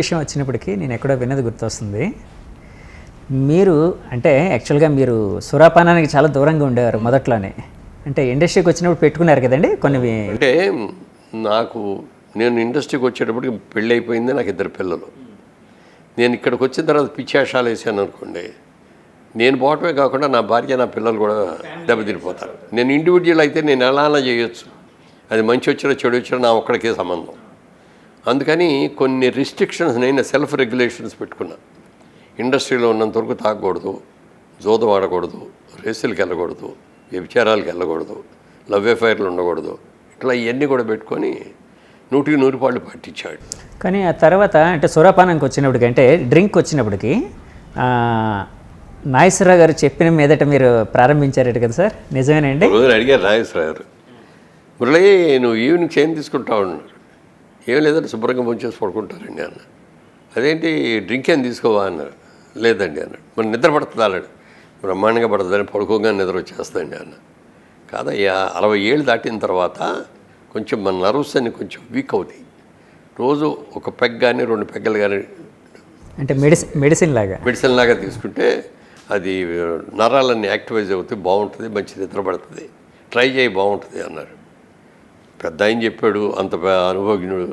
విషయం వచ్చినప్పటికీ నేను ఎక్కడో విన్నది గుర్తొస్తుంది. మీరు అంటే యాక్చువల్గా మీరు సురాపానానికి చాలా దూరంగా ఉండేవారు మొదట్లోనే. అంటే ఇండస్ట్రీకి వచ్చినప్పుడు పెట్టుకున్నారు కదండి కొన్ని. అంటే నేను ఇండస్ట్రీకి వచ్చేటప్పటికి పెళ్ళి అయిపోయింది, నాకు 2 పిల్లలు. నేను ఇక్కడికి వచ్చిన తర్వాత పిచ్చేషాలు వేసాను అనుకోండి, నేను పోవటమే కాకుండా నా భార్య నా పిల్లలు కూడా దెబ్బతిరిపోతారు. నేను ఇండివిజువల్ అయితే నేను ఎలా చేయొచ్చు, అది మంచి వచ్చినా చెడు వచ్చినా నా ఒక్కడికే సంబంధం. అందుకని కొన్ని రిస్ట్రిక్షన్స్ నేను సెల్ఫ్ రెగ్యులేషన్స్ పెట్టుకున్నా. ఇండస్ట్రీలో ఉన్నంతవరకు తాగకూడదు, జోదం ఆడకూడదు, రేసులకు వెళ్ళకూడదు, వ్యభిచారాలకు వెళ్ళకూడదు, లవ్ అఫైర్లు ఉండకూడదు, ఇట్లా ఇవన్నీ కూడా పెట్టుకొని 100కి 100 పాళ్ళు పాటించాడు. కానీ ఆ తర్వాత అంటే సురాపానానికి వచ్చినప్పటికి అంటే డ్రింక్ వచ్చినప్పటికి నాగేశ్వరరావు గారు చెప్పిన మీదట మీరు ప్రారంభించారట కదా సార్, నిజమేనండి? రోజు అడిగారు నాగేశ్వరరావు గారు, మురళి నువ్వు ఈవినింగ్స్ ఏం తీసుకుంటావు అన్నారు. ఏం లేదంటే శుభ్రంగా ముంచేసి పడుకుంటారండి అన్న. అదేంటి డ్రింక్ ఏం తీసుకోవా అన్నారు. లేదండి అన్నాడు. మరి నిద్ర పడుతుంది అన్నాడు. బ్రహ్మాండంగా పడుతుందని పడుకోగానే నిద్ర వచ్చేస్తుందండి అన్న. కాదయ్యా 60 ఏళ్ళు దాటిన తర్వాత కొంచెం మన నర్వ్స్ అన్ని కొంచెం వీక్ అవుతాయి. రోజు ఒక పెగ్ కానీ 2 పెగ్గలు కానీ అంటే మెడిసిన్ లాగా తీసుకుంటే అది నరాలన్నీ యాక్టివైజ్ అవుతాయి, బాగుంటుంది, మంచి నిద్ర పడుతుంది, ట్రై చేయి బాగుంటుంది అన్నారు. పెద్ద ఆయన చెప్పాడు, అంత అనుభవజ్ఞుడు.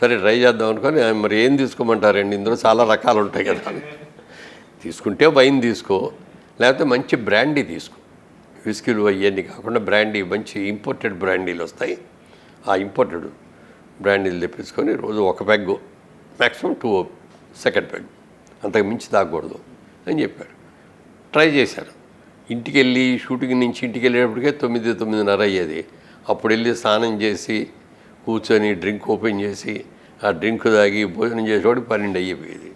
సరే ట్రై చేద్దాం అనుకొని, మరి ఏం తీసుకోమంటారండి, ఇందులో చాలా రకాలు ఉంటాయి కదా. తీసుకుంటే వైన్ తీసుకో, లేకపోతే మంచి బ్రాండీ తీసుకో. విస్కీలు అవన్నీ కాకుండా బ్రాండీ, మంచి ఇంపోర్టెడ్ బ్రాండీలు వస్తాయి. ఆ ఇంపోర్టెడ్ బ్రాండీలు తెప్పించుకొని రోజు 1 పెగ్గు, మ్యాక్సిమం 2 సెకండ్ పెగ్, అంతకు మించి తాగకూడదు అని చెప్పారు. ట్రై చేశాను. ఇంటికి వెళ్ళి షూటింగ్ నుంచి ఇంటికి వెళ్ళేటప్పటికే 9-9:30 అయ్యేది. అప్పుడు వెళ్ళి స్నానం చేసి కూర్చొని డ్రింక్ ఓపెన్ చేసి ఆ డ్రింక్ తాగి భోజనం చేసేవాడు 12 అయిపోయేది.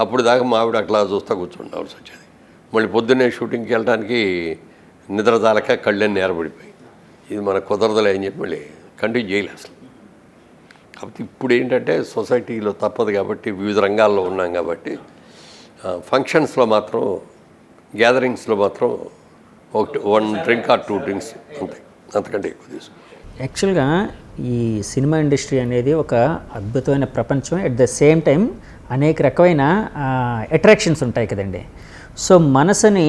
అప్పుడు దాకా మావిడ అట్లా చూస్తూ కూర్చుండవలసి వచ్చేది. మళ్ళీ పొద్దున్నే షూటింగ్కి వెళ్ళడానికి నిద్ర తాలక కళ్ళన్నీ ఏర్పడిపోయి, ఇది మనకు కుదరదులే అని చెప్పి మళ్ళీ కంటిన్యూ చేయలేదు అసలు. కాబట్టి ఇప్పుడు ఏంటంటే సొసైటీలో తప్పదు కాబట్టి, వివిధ రంగాల్లో ఉన్నాం కాబట్టి, ఫంక్షన్స్లో మాత్రం, గ్యాదరింగ్స్లో మాత్రం 1 డ్రింక్ ఆర్ 2 డ్రింక్స్ ఉంటాయి, అంతకంటే ఎక్కువ తీసుకో. యాక్చువల్గా ఈ సినిమా ఇండస్ట్రీ అనేది ఒక అద్భుతమైన ప్రపంచం. అట్ ద సేమ్ టైం అనేక రకమైన అట్రాక్షన్స్ ఉంటాయి కదండి. సో మనసుని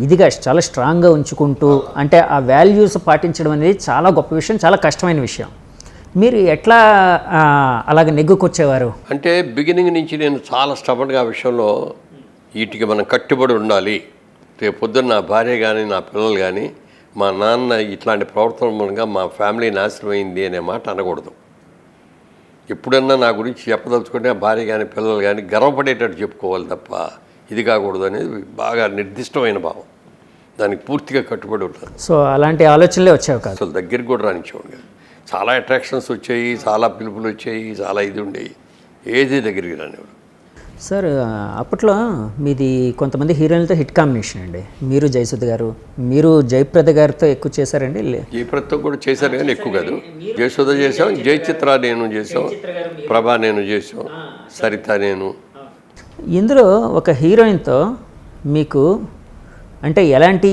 ఇదిగా చాలా స్ట్రాంగ్గా ఉంచుకుంటూ అంటే ఆ వాల్యూస్ పాటించడం అనేది చాలా గొప్ప విషయం, చాలా కష్టమైన విషయం. మీరు ఎట్లా అలాగ నెగ్గుకొచ్చేవారు? అంటే బిగినింగ్ నుంచి నేను చాలా స్టబన్గా ఆ విషయంలో వీటికి మనం కట్టుబడి ఉండాలి. రేపు పొద్దున్న నా భార్య కానీ నా పిల్లలు కానీ మా నాన్న ఇట్లాంటి ప్రవర్తన మూలంగా మా ఫ్యామిలీ నాశనం అయింది అనే మాట అనకూడదు. ఎప్పుడన్నా నా గురించి చెప్పదలుచుకుంటే భార్య కానీ పిల్లలు కానీ గర్వపడేటట్టు చెప్పుకోవాలి తప్ప ఇది కాకూడదు అనేది బాగా నిర్దిష్టమైన భావం. దానికి పూర్తిగా కట్టుబడి ఉంటాను. సో అలాంటి ఆలోచనలే వచ్చావు కాదు? అసలు దగ్గరికి కూడా రానిచ్చేవాడు కాదు. చాలా అట్రాక్షన్స్ వచ్చాయి, చాలా పిలుపులు వచ్చాయి, చాలా ఇది ఉండేవి, ఏది దగ్గరికి రానివాడు. సార్ అప్పట్లో మీది కొంతమంది హీరోయిన్లతో హిట్ కాంబినేషన్ అండి. మీరు జయసుధ గారు, మీరు జయప్రద గారితో ఎక్కువ చేశారండి? జయప్రదతో కూడా చేశారు కానీ ఎక్కువ కాదు. జయసుధ చేసాం, జయచిత్ర నేను చేసాం, ప్రభా నేను చేసాం, సరిత నేను. ఇందులో ఒక హీరోయిన్తో మీకు అంటే ఎలాంటి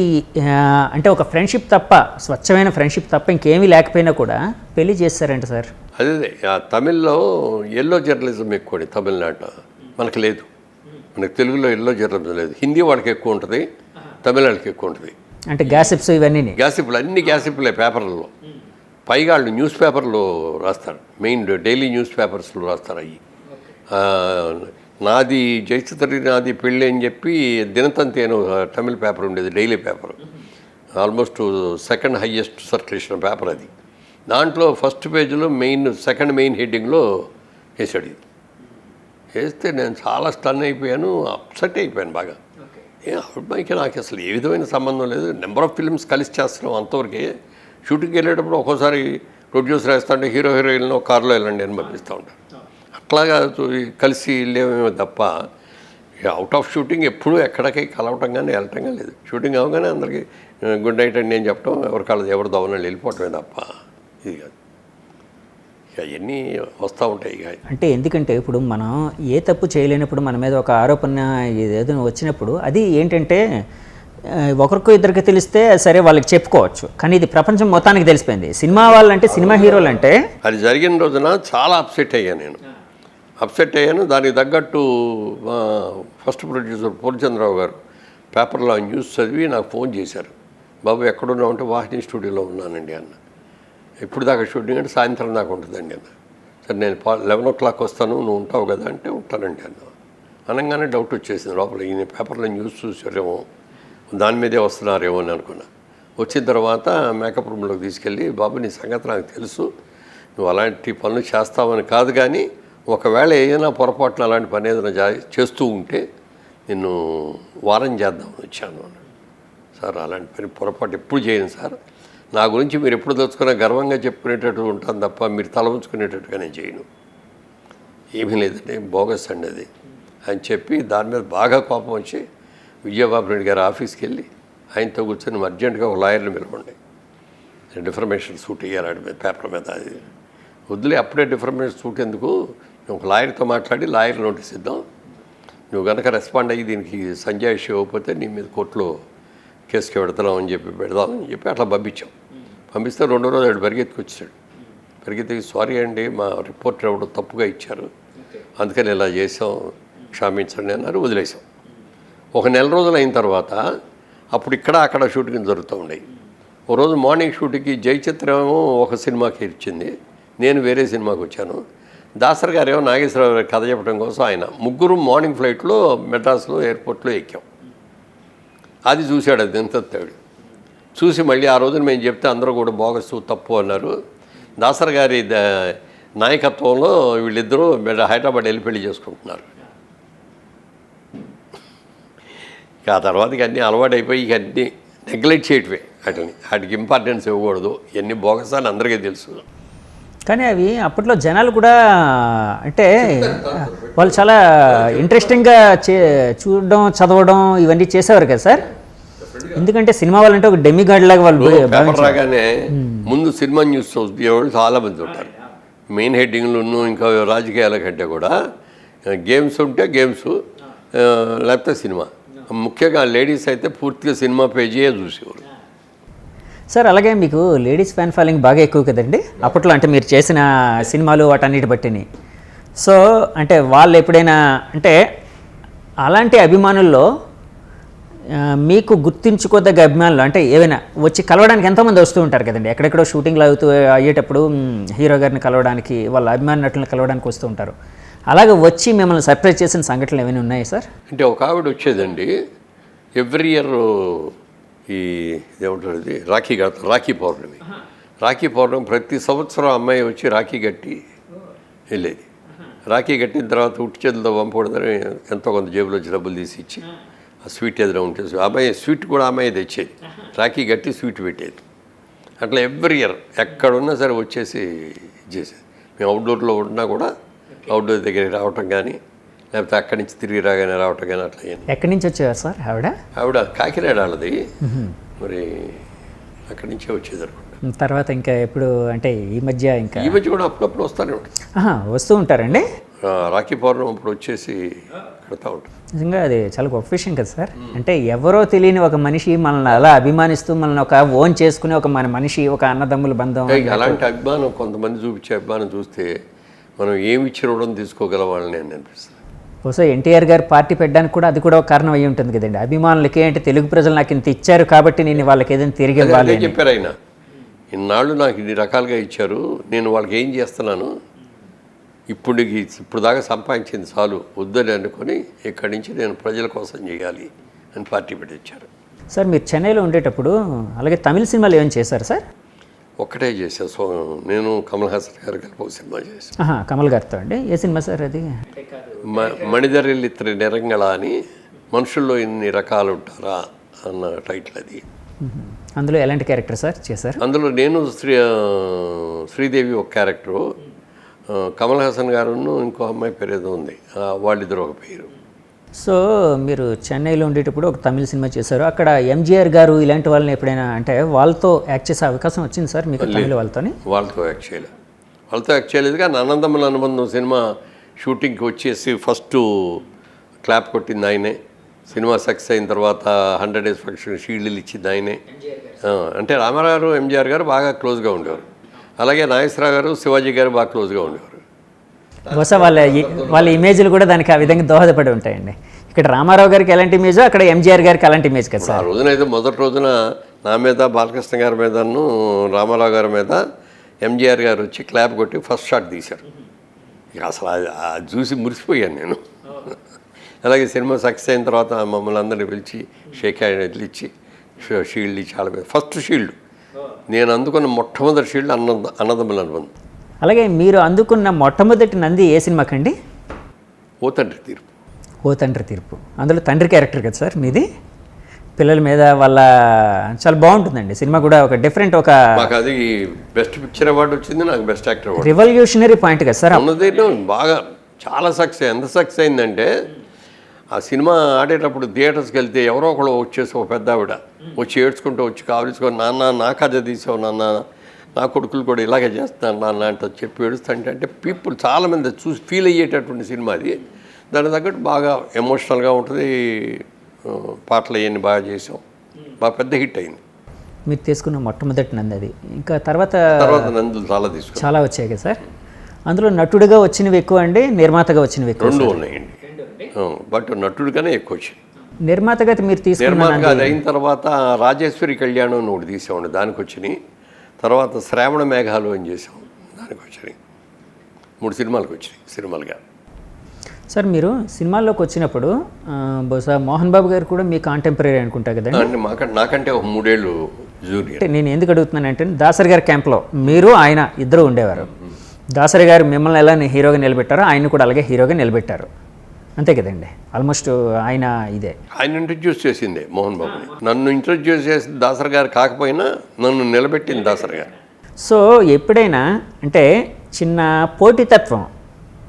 అంటే ఒక ఫ్రెండ్షిప్ తప్ప, స్వచ్ఛమైన ఫ్రెండ్షిప్ తప్ప ఇంకేమీ లేకపోయినా కూడా పెళ్లి చేస్తారంట సార్? అదే తమిళ్లో ఎల్లో జర్నలిజం ఎక్కువ, తమిళనాట మనకు లేదు. మనకు తెలుగులో ఎల్లో జర్నలిజం లేదు. హిందీ వాళ్ళకి ఎక్కువ ఉంటుంది, తమిళ వాళ్ళకి ఎక్కువ ఉంటుంది. అంటే గ్యాసిప్స్ ఇవన్నీ, గ్యాసిప్లు అన్ని గ్యాసిప్లే పేపర్లలో. పైగా వాళ్ళు న్యూస్ పేపర్లో రాస్తారు, మెయిన్ డైలీ న్యూస్ పేపర్స్లో రాస్తారు. అవి నాది జయచిత్రి నాది పెళ్ళి అని చెప్పి దినతంతి అని తమిళ పేపర్ ఉండేది, daily paper, almost 2nd highest circulation paper అది. దాంట్లో ఫస్ట్ పేజీలో సెకండ్ మెయిన్ హెడ్డింగ్లో వేసాడు. ఇది వేస్తే నేను చాలా స్టన్ అయిపోయాను, అప్సెట్ అయిపోయాను బాగా. అబ్బాయికి నాకు అసలు ఏ విధమైన సంబంధం లేదు, నెంబర్ ఆఫ్ ఫిల్మ్స్ కలిసి చేస్తున్నాం అంతవరకే. షూటింగ్కి వెళ్ళేటప్పుడు ఒక్కోసారి ప్రొడ్యూసర్ వేస్తుంటే హీరో హీరోయిన్లో కారులో వెళ్ళండి అని పంపిస్తూ ఉంటాను. అట్లాగా కలిసి వెళ్ళేమేమో తప్ప అవుట్ ఆఫ్ షూటింగ్ ఎప్పుడూ ఎక్కడికి కలవటం కానీ వెళ్ళటం కానీ లేదు. షూటింగ్ అవగానే అందరికీ గుడ్ నైట్ అండి నేను చెప్పడం, ఎవరు దవనాలు వెళ్ళిపోవటమే తప్ప ఇది కాదు. అవన్నీ వస్తూ ఉంటాయి. అంటే ఎందుకంటే ఇప్పుడు మనం ఏ తప్పు చేయలేనప్పుడు మన మీద ఒక ఆరోపణ ఏదో వచ్చినప్పుడు అది ఏంటంటే ఒకరికో ఇద్దరికి తెలిస్తే సరే వాళ్ళకి చెప్పుకోవచ్చు, కానీ ఇది ప్రపంచం మొత్తానికి తెలిసిపోయింది. సినిమా వాళ్ళంటే, సినిమా హీరోలు అంటే అది జరిగిన రోజున చాలా అప్సెట్ అయ్యాను నేను. అప్సెట్ అయ్యాను. దానికి తగ్గట్టు మా ఫస్ట్ ప్రొడ్యూసర్ పూర్ణచంద్రరావు గారు పేపర్లో ఆ న్యూస్ చదివి నాకు ఫోన్ చేశారు. బాబు ఎక్కడున్నావు అంటే వాహిని స్టూడియోలో ఉన్నానండి అన్న. ఇప్పుడు దాకా షూటింగ్ అంటే సాయంత్రం దాకా ఉంటుందండి అన్న. సరే నేను 11 o'clock వస్తాను, నువ్వు ఉంటావు కదా అంటే ఉంటానండి అన్న. అనగానే డౌట్ వచ్చేసింది లోపల, ఈయన పేపర్లో న్యూస్ చూసారేమో, దాని మీదే వస్తున్నారేమో అని అనుకున్నా. వచ్చిన తర్వాత మేకప్ రూమ్లోకి తీసుకెళ్ళి, బాబు నీ సంగతి నాకు తెలుసు, నువ్వు అలాంటి పనులు చేస్తావని కాదు, కానీ ఒకవేళ ఏదైనా పొరపాటున అలాంటి పని ఏదైనా చేస్తూ ఉంటే నిన్ను వారం చేద్దామని వచ్చాను అన్నాడు. సార్ అలాంటి పని పొరపాటు ఎప్పుడు చేయను సార్, నా గురించి మీరు ఎప్పుడు తెచ్చుకున్నా గర్వంగా చెప్పుకునేటట్టు ఉంటాను తప్ప మీరు తల ఉంచుకునేటట్టుగా నేను చేయను, ఏమీ లేదండి బోగస్ అండి అది అని చెప్పి దాని మీద బాగా కోపం వచ్చి విజయబాబు రెడ్డి గారి ఆఫీస్కి వెళ్ళి ఆయనతో కూర్చొని అర్జెంటుగా ఒక లాయర్ని పిలవండి, డిఫర్మేషన్ సూట్ ఇయ్యాలి మీద పేపర్ మీద. అది వద్దులే, అప్పుడే డిఫర్మేషన్ సూట్ ఎందుకు, ఒక లాయర్తో మాట్లాడి లాయర్ నోటీస్ ఇద్దాం, నువ్వు కనుక రెస్పాండ్ అయ్యి దీనికి సంజయ్ ఇష్యూ అవ్వకపోతే నీ మీద కోర్టులో కేసుకి పెడతామని పెడదామని చెప్పి అట్లా పంపిస్తే 2వ రోజు ఆడు పరిగెత్తుకొచ్చాడు. సారీ అండి మా రిపోర్టర్ ఎవడో తప్పుగా ఇచ్చారు, అందుకని ఇలా చేసాం, క్షమించండి అన్నారు, వదిలేసాం. ఒక నెల రోజులు అయిన తర్వాత అప్పుడు ఇక్కడ అక్కడ షూటింగ్ జరుగుతూ ఉండేవి. ఓ రోజు మార్నింగ్ షూటింగ్కి జయచిత్రేమో ఒక సినిమాకి ఇచ్చింది, నేను వేరే సినిమాకి వచ్చాను. దాసర్ గారు ఏమో నాగేశ్వరరావు గారి కథ చెప్పడం కోసం ఆయన ముగ్గురు మార్నింగ్ ఫ్లైట్లో మెడ్రాస్లో ఎయిర్పోర్ట్లో ఎక్కాం. అది చూశాడు, అది ఎంత తేడు చూసి మళ్ళీ ఆ రోజున మేము చెప్తే అందరూ కూడా బోగస్ తప్పు అన్నారు. దాసర్ గారి నాయకత్వంలో వీళ్ళిద్దరూ హైదరాబాద్ వెళ్ళి పెళ్లి చేసుకుంటున్నారు. ఇక ఆ తర్వాత ఇక అన్నీ అలవాటు అయిపోయి ఇక అన్నీ నెగ్లెక్ట్ చేయటమే, వాటికి ఇంపార్టెన్స్ ఇవ్వకూడదు, ఇవన్నీ బోగస్ అని అందరికీ తెలుసు. కానీ అవి అప్పట్లో జనాలు కూడా అంటే వాళ్ళు చాలా ఇంట్రెస్టింగ్గా చూడడం చదవడం ఇవన్నీ చేసేవారు కదా సార్. ఎందుకంటే సినిమా వాళ్ళంటే ఒక డెమిగాడ్ లాగా వాళ్ళు రాగానే ముందు సినిమా న్యూస్ చూసేవాళ్ళు చాలామంది ఉంటారు. మెయిన్ హెడ్డింగ్లు ఇంకా రాజకీయాల కంటే కూడా గేమ్స్ ఉంటే గేమ్స్, లేకపోతే సినిమా, ముఖ్యంగా లేడీస్ అయితే పూర్తిగా సినిమా పేజీయే చూసేవారు. సార్ అలాగే మీకు లేడీస్ ఫ్యాన్ ఫాలోయింగ్ బాగా ఎక్కువ కదండి అప్పట్లో, అంటే మీరు చేసిన సినిమాలు వాటన్నిటి బట్టిని. సో అంటే వాళ్ళు ఎప్పుడైనా అంటే అలాంటి అభిమానుల్లో మీకు గుర్తించుకోదగ్గ అభిమానులు అంటే ఏవైనా వచ్చి కలవడానికి ఎంతోమంది వస్తూ ఉంటారు కదండి, ఎక్కడెక్కడో షూటింగ్లు అయ్యేటప్పుడు హీరో గారిని కలవడానికి, వాళ్ళ అభిమాన నటులను కలవడానికి వస్తూ ఉంటారు. అలాగే వచ్చి మిమ్మల్ని సర్ప్రైజ్ చేసిన సంఘటనలు ఏమైనా ఉన్నాయా సార్? అంటే ఒక ఆవిడ వచ్చేదండి ఎవ్రీ ఇయర్, ఈ ఏమంటారు ఇది రాఖీ పౌర్ణమి ప్రతి సంవత్సరం అమ్మాయి వచ్చి రాఖీ కట్టి వెళ్ళేది. రాఖీ కట్టిన తర్వాత ఉట్టి చేతులతో పంపకూడదని ఎంతో కొంత జేబులో వచ్చి డబ్బులు తీసి ఇచ్చి ఆ స్వీట్ ఏదైనా ఉంటే అమ్మాయి స్వీట్ కూడా అమ్మాయి తెచ్చేది, రాఖీ కట్టి స్వీట్ పెట్టేది. అట్లా ఎవ్రీ ఇయర్ ఎక్కడున్నా సరే వచ్చేసి చేసేది. మేము అవుట్డోర్లో ఉన్నా కూడా అవుట్డోర్ దగ్గరికి రావటం కానీ, లేకపోతే అక్కడి నుంచి తిరిగి రాగానే రావటం కానీ అట్లా. ఎక్కడి నుంచి వచ్చేవారు సార్ ఆవిడ? కాకినాడ వాళ్ళది, మరి అక్కడి నుంచే వచ్చేది అనుకుంటా. తర్వాత ఇంకా ఎప్పుడు అంటే ఈ మధ్య కూడా అప్పుడప్పుడు వస్తూనే ఉంటుంది. వస్తూ ఉంటారండి. రాఖీ పౌర్ణమి అప్పుడు వచ్చేసి కడతా ఉంటారు. నిజంగా అది చాలా గొప్ప విషయం కదా సార్. అంటే ఎవరో తెలియని ఒక మనిషి మనల్ని అలా అభిమానిస్తూ మనల్ని ఒక ఓన్ చేసుకునే ఒక మన మనిషి, ఒక అన్నదమ్ముల బంధం. అలాంటి అభిమానం కొంతమంది చూపించే అభిమానం చూస్తే మనం ఏమి ఇచ్చి రుణం తీసుకోగల వాళ్ళని అని అనిపిస్తుంది. బహుశా ఎన్టీఆర్ గారు పార్టీ పెట్టడానికి కూడా అది కూడా ఒక కారణం అయ్యి ఉంటుంది కదండి. అభిమానులకి అంటే తెలుగు ప్రజలు నాకు ఇంత ఇచ్చారు కాబట్టి నేను వాళ్ళకి ఏదైనా తిరిగి ఇవ్వాలి చెప్పారు ఆయన. ఇన్నాళ్ళు నాకు ఇన్ని రకాలుగా ఇచ్చారు, నేను వాళ్ళకి ఏం చేస్తున్నాను, ఇప్పుడు దాకా సంపాదించింది చాలు, వద్దని అనుకొని ఇక్కడి నుంచి నేను ప్రజల కోసం చేయాలి అని పార్టీ పెట్టించారు. సార్ మీరు చెన్నైలో ఉండేటప్పుడు అలాగే తమిళ సినిమాలు ఏమైనా చేశారు సార్? ఒక్కటే చేశాను. సో నేను కమల్ హాసన్ గారు కలిపి ఒక సినిమా చేశాను. కమల్ గారితో అండి. ఏ సినిమా సార్ అది? మణిధరిల్ ఇత్రి నిరంగళ అని, మనుషుల్లో ఇన్ని రకాలు ఉంటారా అన్న టైటిల్ అది. అందులో ఎలాంటి క్యారెక్టర్ సార్ చేశారు? అందులో నేను శ్రీదేవి ఒక క్యారెక్టరు, కమల్ హాసన్ గారును ఇంకో అమ్మాయి పేరు ఏదో ఉంది, వాళ్ళిద్దరు ఒక పేరు. సో మీరు చెన్నైలో ఉండేటప్పుడు ఒక తమిళ సినిమా చేశారు. అక్కడ ఎంజీఆర్ గారు ఇలాంటి వాళ్ళని ఎప్పుడైనా అంటే వాళ్ళతో యాక్ట్ చేసే అవకాశం వచ్చింది సార్ మీకు? తమిళ వాళ్ళతో యాక్ట్ చేయలేదు. కానీ అనంతముల అనుబంధం సినిమా షూటింగ్కి వచ్చేసి ఫస్ట్ క్లాప్ కొట్టింది ఆయనే. సినిమా సక్సెస్ అయిన తర్వాత 100 days ఫంక్షన్ షీల్డ్లు ఇచ్చింది ఆయనే. అంటే రామారావు గారు, ఎంజీఆర్ గారు బాగా క్లోజ్గా ఉండేవారు. అలాగే నాగేశ్వరరావు గారు, శివాజీ గారు బాగా క్లోజ్గా ఉండేవారు. బహుశా వాళ్ళ ఇమేజ్లు కూడా దానికి ఆ విధంగా దోహదపడి ఉంటాయండి. ఇక్కడ రామారావు గారికి ఎలాంటి ఇమేజో అక్కడ ఎంజీఆర్ గారికి అలాంటి ఇమేజ్ కదా ఆ సార్. రోజునైతే మొదటి రోజున నా మీద బాలకృష్ణ గారి మీదను రామారావు గారి మీద ఎంజీఆర్ గారు వచ్చి క్లాప్ కొట్టి ఫస్ట్ షాట్ తీశారు. ఇక అసలు అది చూసి మురిసిపోయాను నేను. అలాగే సినిమా సక్సెస్ అయిన తర్వాత మమ్మల్ని అందరినీ పిలిచి షేక్ హ్యాండ్ ఇచ్చి షీల్డ్ ఇచ్చి చాలా ఫస్ట్ షీల్డ్ నేను అందుకున్న మొట్టమొదటి షీల్డ్ అన్నదమ్ముల అనుబంధం. అలాగే మీరు అందుకున్న మొట్టమొదటి నంది ఏ సినిమాకండి? ఓ తండ్రి తీర్పు. ఓ తండ్రి తీర్పు. అందులో తండ్రి క్యారెక్టర్ కదా సార్ మీది. పిల్లల మీద వాళ్ళ చాలా బాగుంటుందండి సినిమా కూడా. ఒక డిఫరెంట్ ఒక మాకు అది బెస్ట్ పిక్చర్ అవార్డు వచ్చింది, నాకు best actor award. Revolutionary point కదా సార్. ఉన్నది బాగా చాలా సక్సెస్. ఎంత సక్సెస్ అయిందంటే ఆ సినిమా ఆడేటప్పుడు థియేటర్స్కి వెళ్తే ఎవరో ఒకళ్ళు వచ్చేసి ఒక పెద్ద ఆవిడ వచ్చి ఏడ్చుకుంటూ వచ్చి కావలించుకొని నాన్న నా కథ తీసావు నాన్న, నా కొడుకులు కూడా ఇలాగే చేస్తాను నాన్న అంటే చెప్పి ఏడుస్తుంటే అంటే పీపుల్ చాలామంది చూసి ఫీల్ అయ్యేటటువంటి సినిమా అది. దాని తగ్గట్టు బాగా ఎమోషనల్గా ఉంటుంది. పాటలు అవన్నీ బాగా చేసాం, బాగా పెద్ద హిట్ అయింది. మీరు తీసుకున్న మొట్టమొదటి నంది అది. ఇంకా తర్వాత నందులు చాలా తీసుకున్నాం, చాలా వచ్చాయి కదా సార్. అందులో నటుడిగా వచ్చినవి ఎక్కువ అండి, నిర్మాతగా వచ్చినవి ఎక్కువ? రెండు ఉన్నాయండి, బట్ నటుడిగానే ఎక్కువ వచ్చింది. నిర్మాతగా మీరు తీసుకున్న నిర్మాతగా అది అయిన తర్వాత రాజేశ్వరి కళ్యాణం అని ఒకటి తీసామండి, దానికి వచ్చినాయి. తర్వాత శ్రావణ మేఘాలు అని చేసాం, దానికి వచ్చినాయి. 3 సినిమాలకు వచ్చినాయి సినిమాలుగా. సార్ మీరు సినిమాల్లోకి వచ్చినప్పుడు బహుశా మోహన్ బాబు గారు కూడా మీ కాంటెంపరీ అనుకుంటా కదండి? అంటే నాకంటే ఒక 3 ఏళ్ళు జూనియర్. అంటే నేను ఎందుకు అడుగుతున్నానంటే దాసరి గారి క్యాంప్లో మీరు ఆయన ఇద్దరు ఉండేవారు. దాసరి గారు మిమ్మల్ని ఎలా హీరోగా నిలబెట్టారో ఆయన కూడా అలాగే హీరోగా నిలబెట్టారు, అంతే కదండి? ఆల్మోస్ట్ ఆయన ఆయన ఇంట్రడ్యూస్ చేసిందే మోహన్ బాబుని. నన్ను ఇంట్రడ్యూస్ చేసింది దాసరి గారు కాకపోయినా నన్ను నిలబెట్టింది దాసరి గారు. సో ఎప్పుడైనా అంటే చిన్న పోటీతత్వం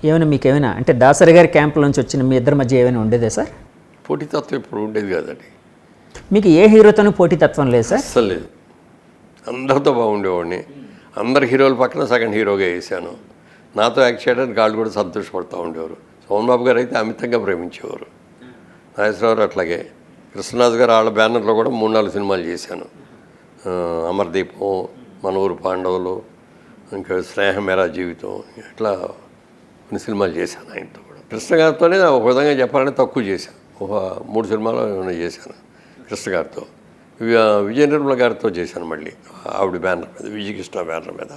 ఏమైనా మీకు ఏమైనా అంటే దాసరి గారి క్యాంపుల నుంచి వచ్చిన మీ ఇద్దరి మధ్య ఏమైనా ఉండేదే సార్? పోటీతత్వం ఇప్పుడు ఉండేది కాదండి. మీకు ఏ హీరోతోనూ పోటీతత్వం లేదు సార్? అస్సలు లేదు. అందరితో బాగుండేవాడిని. అందరు హీరోల పక్కన సెకండ్ హీరోగా వేసాను. నాతో యాక్ట్ చేయడానికి వాళ్ళు కూడా సంతోషపడుతూ ఉండేవారు. సోమన్ బాబు గారు అయితే అమితంగా ప్రేమించేవారు. నాగేశ్వరరావు అట్లాగే. కృష్ణరాజు గారు వాళ్ళ బ్యానర్లో కూడా 3-4 సినిమాలు చేశాను. అమర్దీపం, మన ఊరు పాండవులు, ఇంకా స్నేహం మేరా జీవితం, ఇట్లా కొన్ని సినిమాలు చేశాను ఆయనతో కూడా. కృష్ణ గారితోనే ఒక విధంగా చెప్పాలంటే తక్కువ చేశాను. ఒక 3 సినిమాలు ఏమైనా చేశాను కృష్ణ గారితో. విజయ నిర్మల గారితో చేశాను మళ్ళీ ఆవిడ బ్యానర్ మీద, విజయకృష్ణ బ్యానర్ మీద.